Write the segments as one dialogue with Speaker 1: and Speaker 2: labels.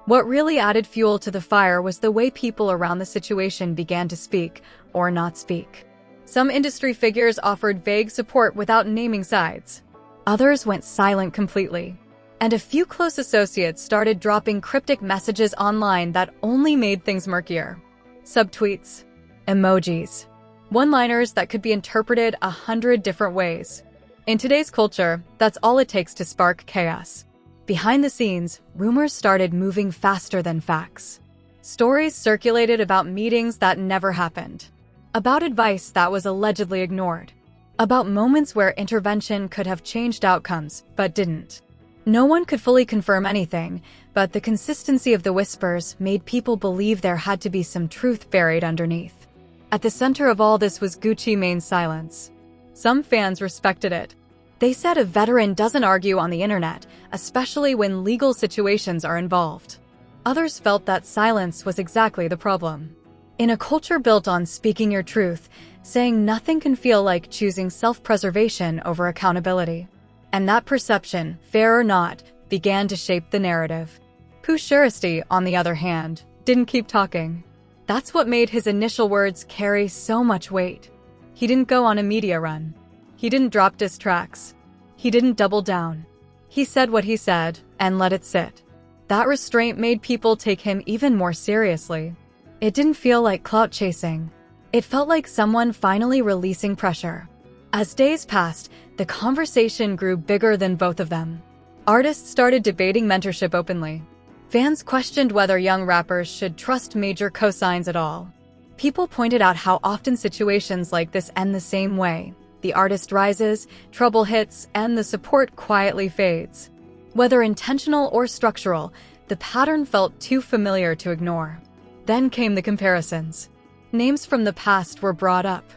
Speaker 1: What really added fuel to the fire was the way people around the situation began to speak or not speak. Some industry figures offered vague support without naming sides. Others went silent completely. And a few close associates started dropping cryptic messages online that only made things murkier. Subtweets, emojis, one-liners that could be interpreted 100 different ways. In today's culture, that's all it takes to spark chaos. Behind the scenes, rumors started moving faster than facts. Stories circulated about meetings that never happened, about advice that was allegedly ignored, about moments where intervention could have changed outcomes but didn't. No one could fully confirm anything, but the consistency of the whispers made people believe there had to be some truth buried underneath. At the center of all this was Gucci Mane's silence. Some fans respected it. They said a veteran doesn't argue on the internet, especially when legal situations are involved. Others felt that silence was exactly the problem. In a culture built on speaking your truth, saying nothing can feel like choosing self-preservation over accountability. And that perception, fair or not, began to shape the narrative. Pooh Shiesty, on the other hand, didn't keep talking. That's what made his initial words carry so much weight. He didn't go on a media run. He didn't drop diss tracks. He didn't double down. He said what he said and let it sit. That restraint made people take him even more seriously. It didn't feel like clout chasing. It felt like someone finally releasing pressure. As days passed, the conversation grew bigger than both of them. Artists started debating mentorship openly. Fans questioned whether young rappers should trust major cosigns at all. People pointed out how often situations like this end the same way. The artist rises, trouble hits, and the support quietly fades. Whether intentional or structural, the pattern felt too familiar to ignore. Then came the comparisons. Names from the past were brought up.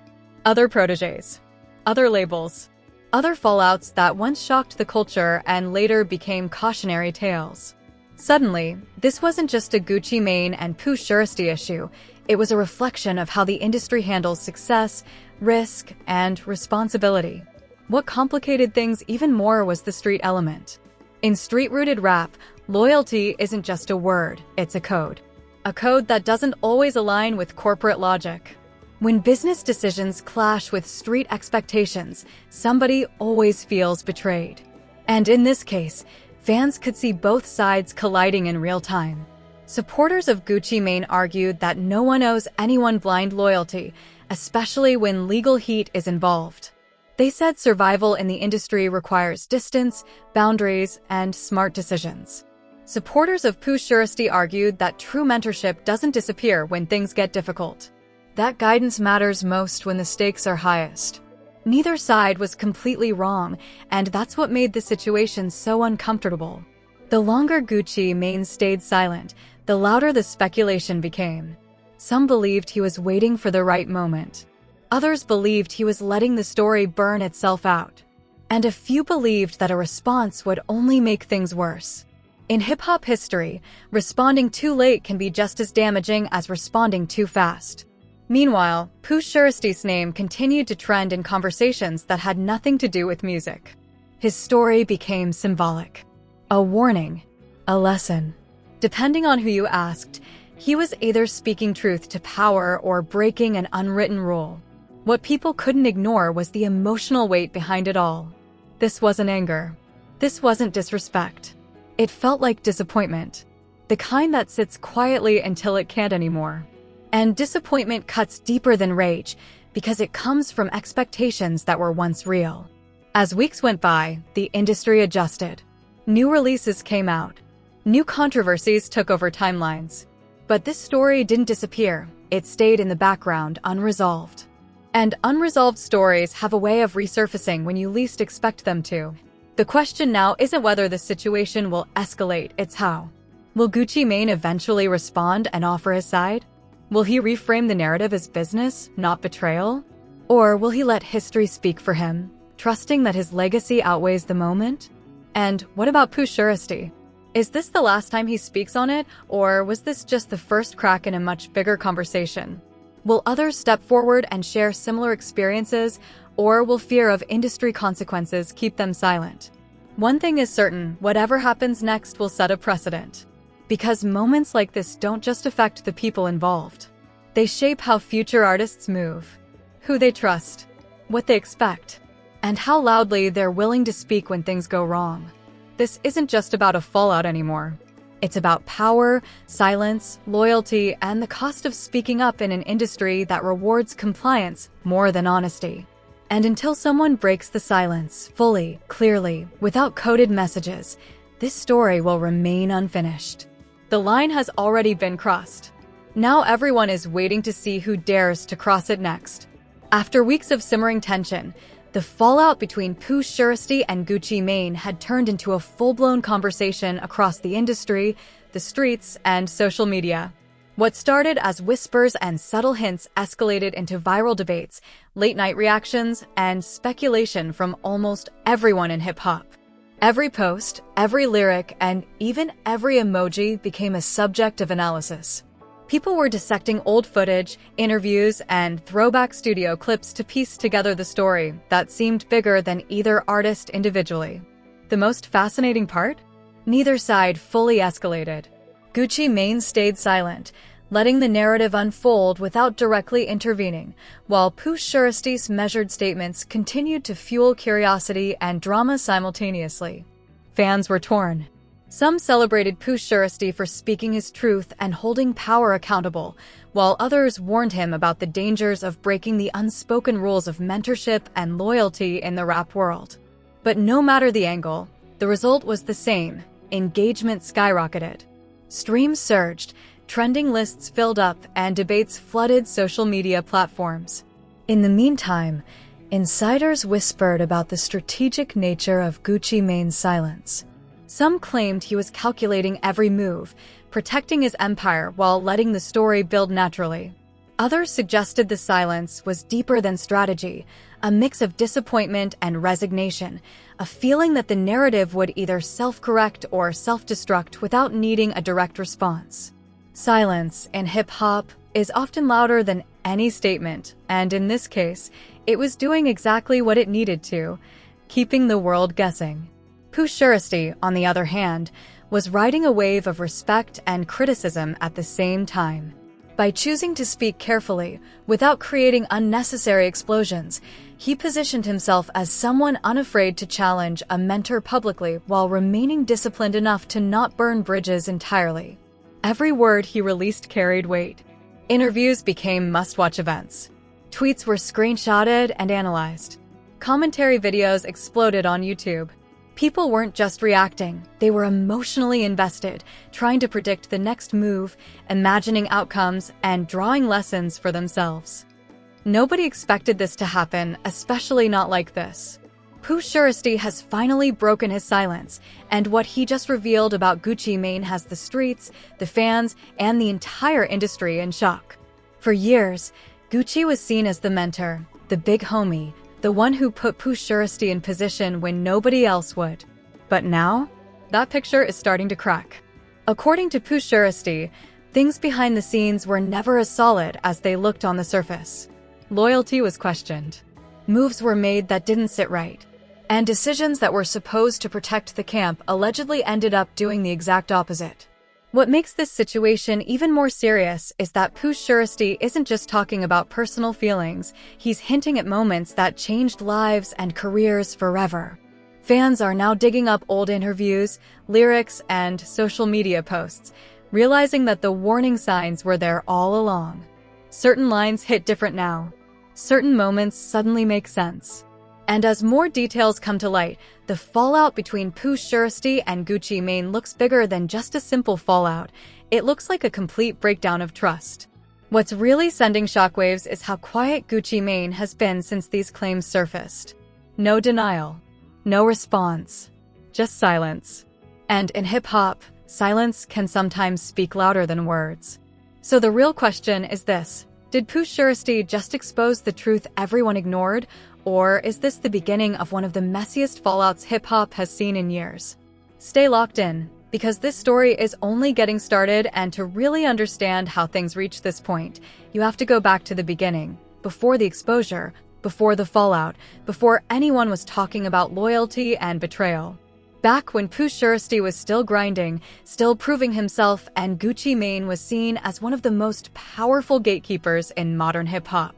Speaker 1: Other protégés, other labels, other fallouts that once shocked the culture and later became cautionary tales. Suddenly, this wasn't just a Gucci Mane and Pooh Shiesty issue. It was a reflection of how the industry handles success, risk, and responsibility. What complicated things even more was the street element. In street-rooted rap, loyalty isn't just a word, it's a code. A code that doesn't always align with corporate logic. When business decisions clash with street expectations, somebody always feels betrayed. And in this case, fans could see both sides colliding in real time. Supporters of Gucci Mane argued that no one owes anyone blind loyalty, especially when legal heat is involved. They said survival in the industry requires distance, boundaries, and smart decisions. Supporters of Pooh Shiesty argued that true mentorship doesn't disappear when things get difficult. That guidance matters most when the stakes are highest. Neither side was completely wrong, and that's what made the situation so uncomfortable. The longer Gucci Mane stayed silent, the louder the speculation became. Some believed he was waiting for the right moment. Others believed he was letting the story burn itself out. And a few believed that a response would only make things worse. In hip-hop history, responding too late can be just as damaging as responding too fast. Meanwhile, Pooh Shiesty's name continued to trend in conversations that had nothing to do with music. His story became symbolic. A warning, a lesson. Depending on who you asked, he was either speaking truth to power or breaking an unwritten rule. What people couldn't ignore was the emotional weight behind it all. This wasn't anger. This wasn't disrespect. It felt like disappointment. The kind that sits quietly until it can't anymore. And disappointment cuts deeper than rage because it comes from expectations that were once real. As weeks went by, the industry adjusted. New releases came out. New controversies took over timelines. But this story didn't disappear. It stayed in the background, unresolved. And unresolved stories have a way of resurfacing when you least expect them to. The question now isn't whether the situation will escalate, it's how. Will Gucci Mane eventually respond and offer his side? Will he reframe the narrative as business, not betrayal? Or will he let history speak for him, trusting that his legacy outweighs the moment? And what about Pooh Shiesty? Is this the last time he speaks on it, or was this just the first crack in a much bigger conversation? Will others step forward and share similar experiences, or will fear of industry consequences keep them silent? One thing is certain, whatever happens next will set a precedent. Because moments like this don't just affect the people involved. They shape how future artists move, who they trust, what they expect, and how loudly they're willing to speak when things go wrong. This isn't just about a fallout anymore. It's about power, silence, loyalty, and the cost of speaking up in an industry that rewards compliance more than honesty. And until someone breaks the silence, fully, clearly, without coded messages, this story will remain unfinished. The line has already been crossed. Now everyone is waiting to see who dares to cross it next. After weeks of simmering tension, the fallout between Pooh Shiesty and Gucci Mane had turned into a full-blown conversation across the industry, the streets, and social media. What started as whispers and subtle hints escalated into viral debates, late-night reactions, and speculation from almost everyone in hip-hop. Every post, every lyric, and even every emoji became a subject of analysis. People were dissecting old footage, interviews, and throwback studio clips to piece together the story that seemed bigger than either artist individually. The most fascinating part? Neither side fully escalated. Gucci Mane stayed silent, letting the narrative unfold without directly intervening, while Pooh Shiesty's measured statements continued to fuel curiosity and drama simultaneously. Fans were torn. Some celebrated Pooh Shiesty for speaking his truth and holding power accountable, while others warned him about the dangers of breaking the unspoken rules of mentorship and loyalty in the rap world. But no matter the angle, the result was the same. Engagement skyrocketed. Streams surged, trending lists filled up, and debates flooded social media platforms. In the meantime, insiders whispered about the strategic nature of Gucci Mane's silence. Some claimed he was calculating every move, protecting his empire while letting the story build naturally. Others suggested the silence was deeper than strategy, a mix of disappointment and resignation, a feeling that the narrative would either self-correct or self-destruct without needing a direct response. Silence in hip-hop is often louder than any statement, and in this case, it was doing exactly what it needed to, keeping the world guessing. Pooh Shiesty, on the other hand, was riding a wave of respect and criticism at the same time. By choosing to speak carefully, without creating unnecessary explosions, he positioned himself as someone unafraid to challenge a mentor publicly while remaining disciplined enough to not burn bridges entirely. Every word he released carried weight. Interviews became must-watch events. Tweets were screenshotted and analyzed. Commentary videos exploded on YouTube. People weren't just reacting, they were emotionally invested, trying to predict the next move, imagining outcomes, and drawing lessons for themselves. Nobody expected this to happen, especially not like this. Pooh Shiesty has finally broken his silence, and what he just revealed about Gucci Mane has the streets, the fans, and the entire industry in shock. For years, Gucci was seen as the mentor, the big homie, the one who put Pooh Shiesty in position when nobody else would. But now, that picture is starting to crack. According to Pooh Shiesty, things behind the scenes were never as solid as they looked on the surface. Loyalty was questioned. Moves were made that didn't sit right. And decisions that were supposed to protect the camp allegedly ended up doing the exact opposite. What makes this situation even more serious is that Pooh Shiesty isn't just talking about personal feelings, he's hinting at moments that changed lives and careers forever. Fans are now digging up old interviews, lyrics, and social media posts, realizing that the warning signs were there all along. Certain lines hit different now. Certain moments suddenly make sense. And as more details come to light, the fallout between Pooh Shiesty and Gucci Mane looks bigger than just a simple fallout. It looks like a complete breakdown of trust. What's really sending shockwaves is how quiet Gucci Mane has been since these claims surfaced. No denial. No response. Just silence. And in hip-hop, silence can sometimes speak louder than words. So the real question is this: did Pooh Shiesty just expose the truth everyone ignored? Or is this the beginning of one of the messiest fallouts hip-hop has seen in years? Stay locked in, because this story is only getting started, and to really understand how things reach this point, you have to go back to the beginning, before the exposure, before the fallout, before anyone was talking about loyalty and betrayal. Back when Pooh Shiesty was still grinding, still proving himself, and Gucci Mane was seen as one of the most powerful gatekeepers in modern hip-hop.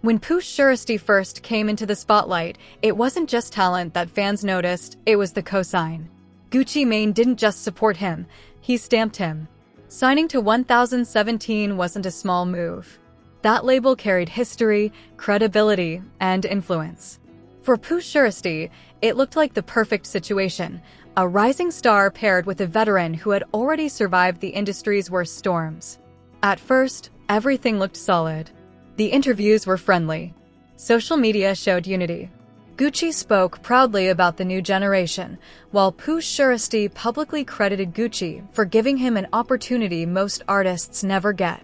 Speaker 1: When Pooh Shiesty first came into the spotlight, it wasn't just talent that fans noticed, it was the cosign. Gucci Mane didn't just support him, he stamped him. Signing to 1017 wasn't a small move. That label carried history, credibility, and influence. For Pooh Shiesty, it looked like the perfect situation, a rising star paired with a veteran who had already survived the industry's worst storms. At first, everything looked solid. The interviews were friendly. Social media showed unity. Gucci spoke proudly about the new generation, while Pooh Shiesty publicly credited Gucci for giving him an opportunity most artists never get.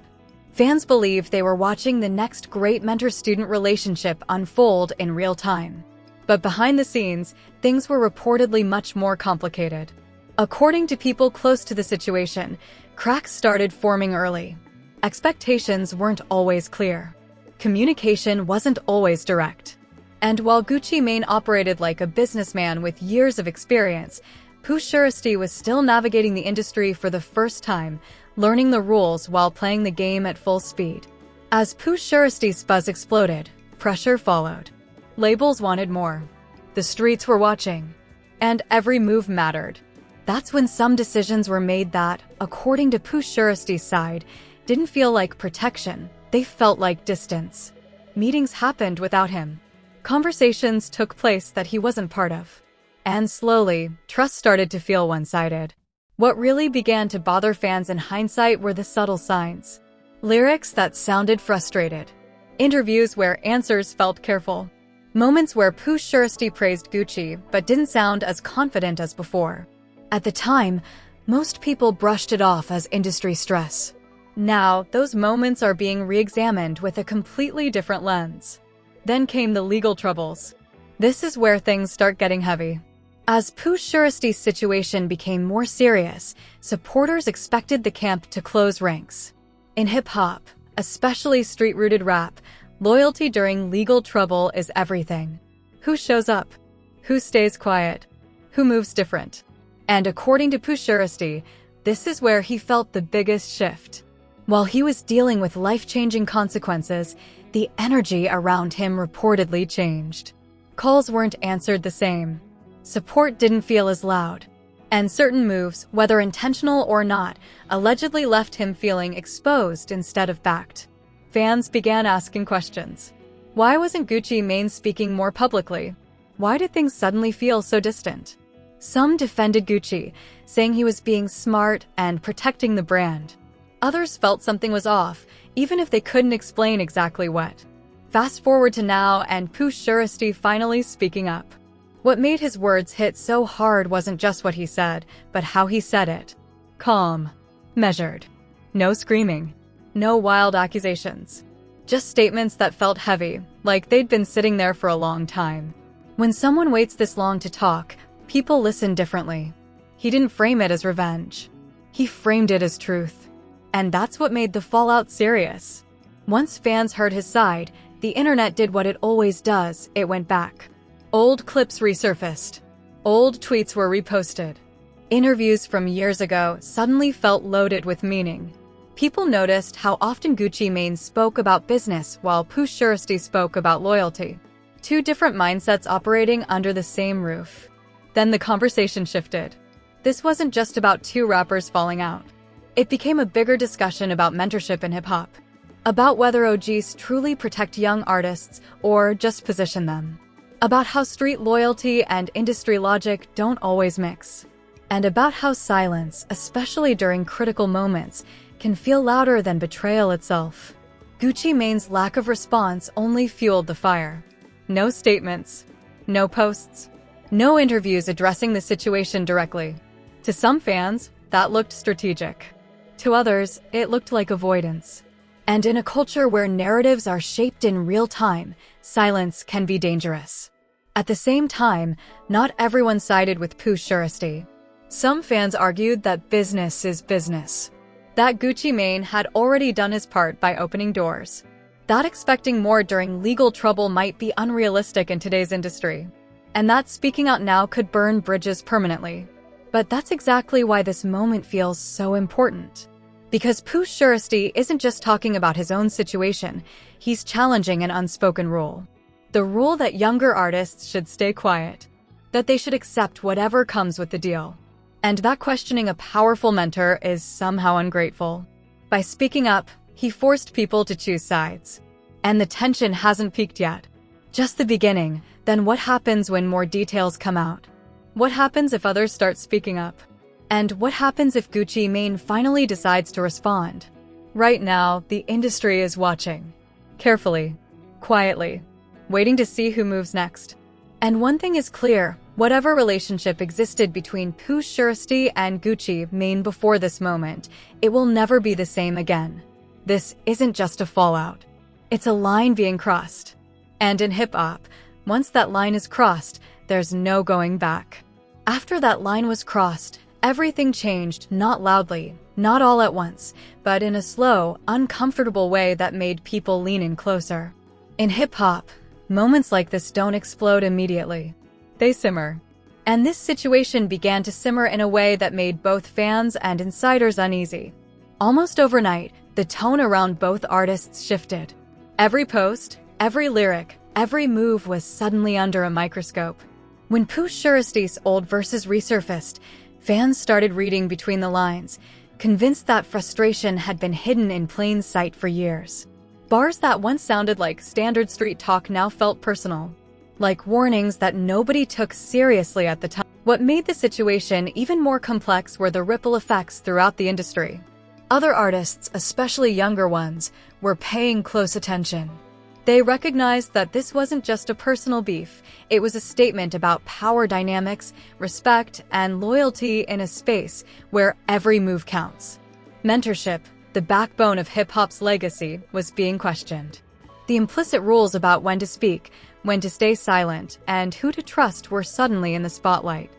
Speaker 1: Fans believed they were watching the next great mentor-student relationship unfold in real time. But behind the scenes, things were reportedly much more complicated. According to people close to the situation, cracks started forming early. Expectations weren't always clear. Communication wasn't always direct. And while Gucci Mane operated like a businessman with years of experience, Pooh Shiesty was still navigating the industry for the first time, learning the rules while playing the game at full speed. As Pooh Shiesty's buzz exploded, pressure followed. Labels wanted more. The streets were watching. And every move mattered. That's when some decisions were made that, according to Pooh Shiesty's side, didn't feel like protection, they felt like distance. Meetings happened without him. Conversations took place that he wasn't part of. And slowly, trust started to feel one-sided. What really began to bother fans in hindsight were the subtle signs. Lyrics that sounded frustrated. Interviews where answers felt careful. Moments where Pooh Shiesty praised Gucci but didn't sound as confident as before. At the time, most people brushed it off as industry stress. Now, those moments are being re-examined with a completely different lens. Then came the legal troubles. This is where things start getting heavy. As Pooh Shiesty's situation became more serious, supporters expected the camp to close ranks. In hip-hop, especially street-rooted rap, loyalty during legal trouble is everything. Who shows up? Who stays quiet? Who moves different? And according to Pooh Shiesty, this is where he felt the biggest shift. While he was dealing with life-changing consequences, the energy around him reportedly changed. Calls weren't answered the same. Support didn't feel as loud. And certain moves, whether intentional or not, allegedly left him feeling exposed instead of backed. Fans began asking questions. Why wasn't Gucci Mane speaking more publicly? Why did things suddenly feel so distant? Some defended Gucci, saying he was being smart and protecting the brand. Others felt something was off, even if they couldn't explain exactly what. Fast forward to now and Pooh Shiesty finally speaking up. What made his words hit so hard wasn't just what he said, but how he said it. Calm. Measured. No screaming. No wild accusations. Just statements that felt heavy, like they'd been sitting there for a long time. When someone waits this long to talk, people listen differently. He didn't frame it as revenge. He framed it as truth. And that's what made the fallout serious. Once fans heard his side, the internet did what it always does, it went back. Old clips resurfaced. Old tweets were reposted. Interviews from years ago suddenly felt loaded with meaning. People noticed how often Gucci Mane spoke about business while Pooh Shiesty spoke about loyalty. Two different mindsets operating under the same roof. Then the conversation shifted. This wasn't just about two rappers falling out. It became a bigger discussion about mentorship in hip-hop. About whether OGs truly protect young artists or just position them. About how street loyalty and industry logic don't always mix. And about how silence, especially during critical moments, can feel louder than betrayal itself. Gucci Mane's lack of response only fueled the fire. No statements. No posts. No interviews addressing the situation directly. To some fans, that looked strategic. To others, it looked like avoidance. And in a culture where narratives are shaped in real time, silence can be dangerous. At the same time, not everyone sided with Pooh Shiesty. Some fans argued that business is business. That Gucci Mane had already done his part by opening doors. That expecting more during legal trouble might be unrealistic in today's industry. and that speaking out now could burn bridges permanently. But that's exactly why this moment feels so important. Because Pooh Shiesty isn't just talking about his own situation, he's challenging an unspoken rule. The rule that younger artists should stay quiet, that they should accept whatever comes with the deal. And that questioning a powerful mentor is somehow ungrateful. By speaking up, he forced people to choose sides. And the tension hasn't peaked yet. Just the beginning. Then what happens when more details come out? What happens if others start speaking up? And what happens if Gucci Mane finally decides to respond? Right now, the industry is watching. Carefully. Quietly. Waiting to see who moves next. And one thing is clear. Whatever relationship existed between Pooh Shiesty and Gucci Mane before this moment, it will never be the same again. This isn't just a fallout. It's a line being crossed. And in hip-hop, once that line is crossed, there's no going back. After that line was crossed, everything changed, not loudly, not all at once, but in a slow, uncomfortable way that made people lean in closer. In hip-hop, moments like this don't explode immediately. They simmer. And this situation began to simmer in a way that made both fans and insiders uneasy. Almost overnight, the tone around both artists shifted. Every post, every lyric, every move was suddenly under a microscope. When Pooh Shiesty's old verses resurfaced, fans started reading between the lines, convinced that frustration had been hidden in plain sight for years. Bars that once sounded like standard street talk now felt personal, like warnings that nobody took seriously at the time. What made the situation even more complex were the ripple effects throughout the industry. Other artists, especially younger ones, were paying close attention. They recognized that this wasn't just a personal beef, it was a statement about power dynamics, respect, and loyalty in a space where every move counts. Mentorship, the backbone of hip-hop's legacy, was being questioned. The implicit rules about when to speak, when to stay silent, and who to trust were suddenly in the spotlight.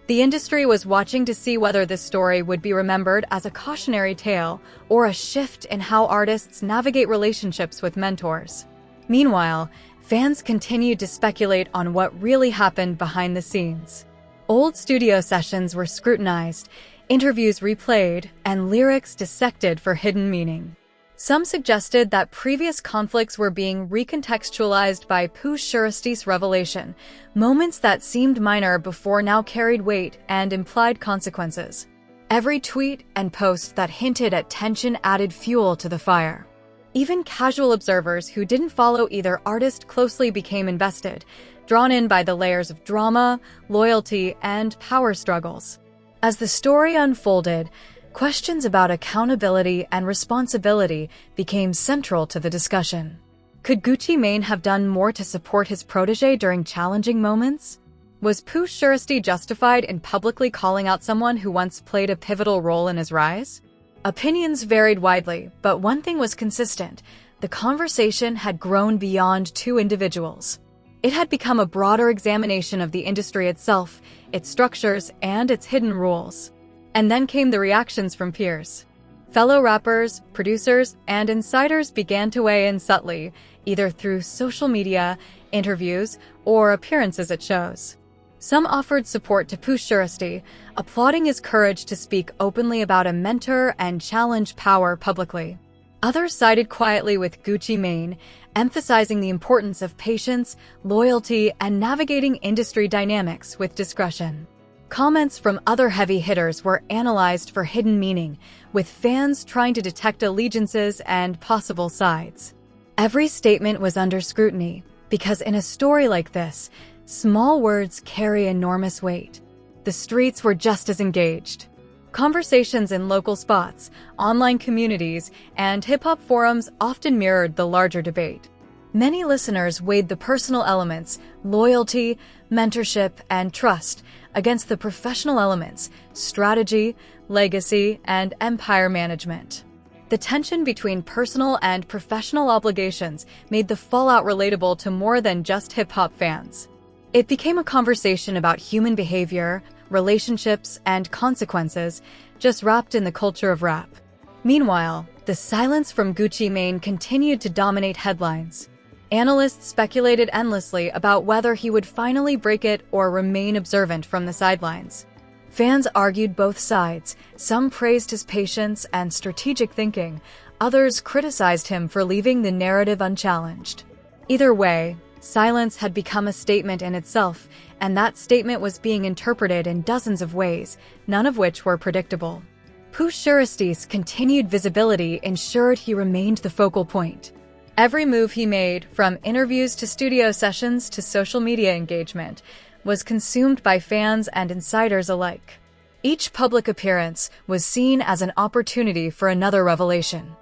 Speaker 1: The industry was watching to see whether this story would be remembered as a cautionary tale or a shift in how artists navigate relationships with mentors. Meanwhile, fans continued to speculate on what really happened behind the scenes. Old studio sessions were scrutinized, interviews replayed, and lyrics dissected for hidden meaning. Some suggested that previous conflicts were being recontextualized by Pooh Shiesty's revelation, moments that seemed minor before now carried weight and implied consequences. Every tweet and post that hinted at tension added fuel to the fire. Even casual observers who didn't follow either artist closely became invested, drawn in by the layers of drama, loyalty, and power struggles. As the story unfolded, questions about accountability and responsibility became central to the discussion. Could Gucci Mane have done more to support his protege during challenging moments? Was Pooh Shiesty justified in publicly calling out someone who once played a pivotal role in his rise? Opinions varied widely, but one thing was consistent: the conversation had grown beyond two individuals. It had become a broader examination of the industry itself, its structures, and its hidden rules. And then came the reactions from peers. Fellow rappers, producers, and insiders began to weigh in subtly, either through social media, interviews, or appearances at shows. Some offered support to Pooh Shiesty, applauding his courage to speak openly about a mentor and challenge power publicly. Others sided quietly with Gucci Mane, emphasizing the importance of patience, loyalty, and navigating industry dynamics with discretion. Comments from other heavy hitters were analyzed for hidden meaning, with fans trying to detect allegiances and possible sides. Every statement was under scrutiny, because in a story like this, small words carry enormous weight. The streets were just as engaged. Conversations in local spots, online communities, and hip-hop forums often mirrored the larger debate. Many listeners weighed the personal elements, loyalty, mentorship, and trust, against the professional elements, strategy, legacy, and empire management. The tension between personal and professional obligations made the fallout relatable to more than just hip-hop fans. It became a conversation about human behavior, relationships, and consequences, just wrapped in the culture of rap. Meanwhile, the silence from Gucci Mane continued to dominate headlines. Analysts speculated endlessly about whether he would finally break it or remain observant from the sidelines. Fans argued both sides. Some praised his patience and strategic thinking. Others criticized him for leaving the narrative unchallenged. Either way, silence had become a statement in itself, and that statement was being interpreted in dozens of ways, none of which were predictable. Pooh Shiesty's continued visibility ensured he remained the focal point. Every move he made, from interviews to studio sessions to social media engagement, was consumed by fans and insiders alike. Each public appearance was seen as an opportunity for another revelation.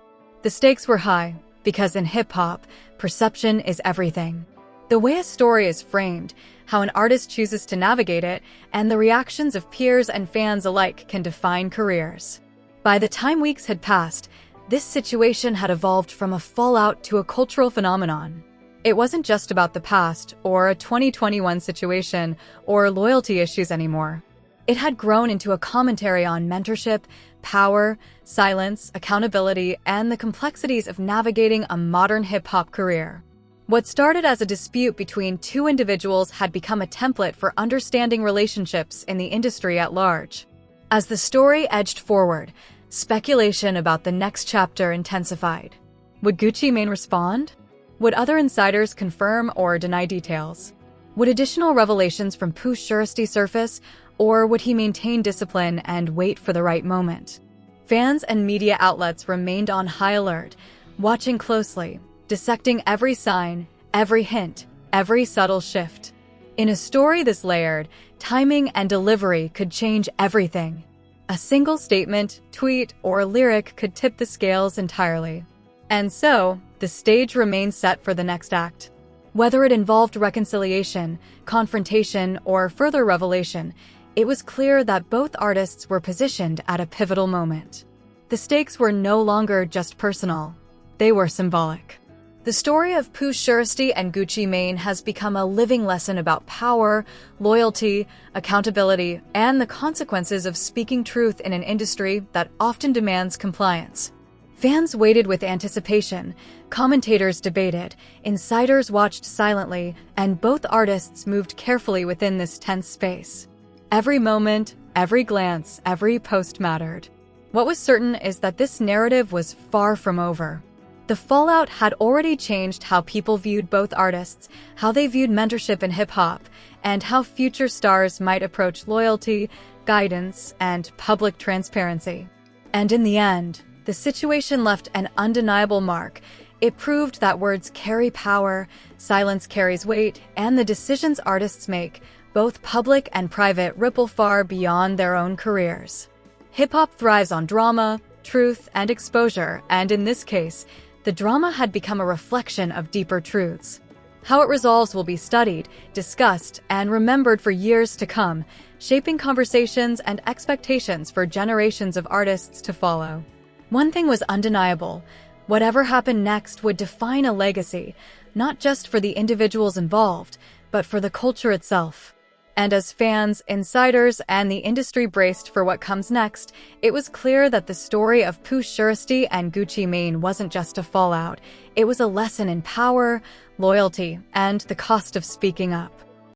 Speaker 1: The stakes were high, because in hip-hop, perception is everything. The way a story is framed, how an artist chooses to navigate it, and the reactions of peers and fans alike can define careers. By the time weeks had passed, this situation had evolved from a fallout to a cultural phenomenon. It wasn't just about the past, or a 2021 situation, or loyalty issues anymore. It had grown into a commentary on mentorship, power, silence, accountability, and the complexities of navigating a modern hip-hop career. What started as a dispute between two individuals had become a template for understanding relationships in the industry at large. As the story edged forward, speculation about the next chapter intensified. Would Gucci Mane respond? Would other insiders confirm or deny details? Would additional revelations from Pooh Shiesty surface, or would he maintain discipline and wait for the right moment? Fans and media outlets remained on high alert, watching closely, dissecting every sign, every hint, every subtle shift. In a story this layered, timing and delivery could change everything. A single statement, tweet, or lyric could tip the scales entirely. And so, the stage remained set for the next act. Whether it involved reconciliation, confrontation, or further revelation, it was clear that both artists were positioned at a pivotal moment. The stakes were no longer just personal, they were symbolic. The story of Pooh Shiesty and Gucci Mane has become a living lesson about power, loyalty, accountability, and the consequences of speaking truth in an industry that often demands compliance. Fans waited with anticipation, commentators debated, insiders watched silently, and both artists moved carefully within this tense space. Every moment, every glance, every post mattered. What was certain is that this narrative was far from over. The fallout had already changed how people viewed both artists, how they viewed mentorship in hip-hop, and how future stars might approach loyalty, guidance, and public transparency. And in the end, the situation left an undeniable mark. It proved that words carry power, silence carries weight, and the decisions artists make, both public and private, ripple far beyond their own careers. Hip-hop thrives on drama, truth, and exposure, and in this case, the drama had become a reflection of deeper truths. How it resolves will be studied, discussed, and remembered for years to come, shaping conversations and expectations for generations of artists to follow. One thing was undeniable: whatever happened next would define a legacy, not just for the individuals involved, but for the culture itself. And as fans, insiders, and the industry braced for what comes next, it was clear that the story of Pooh Shiesty and Gucci Mane wasn't just a fallout. It was a lesson in power, loyalty, and the cost of speaking up.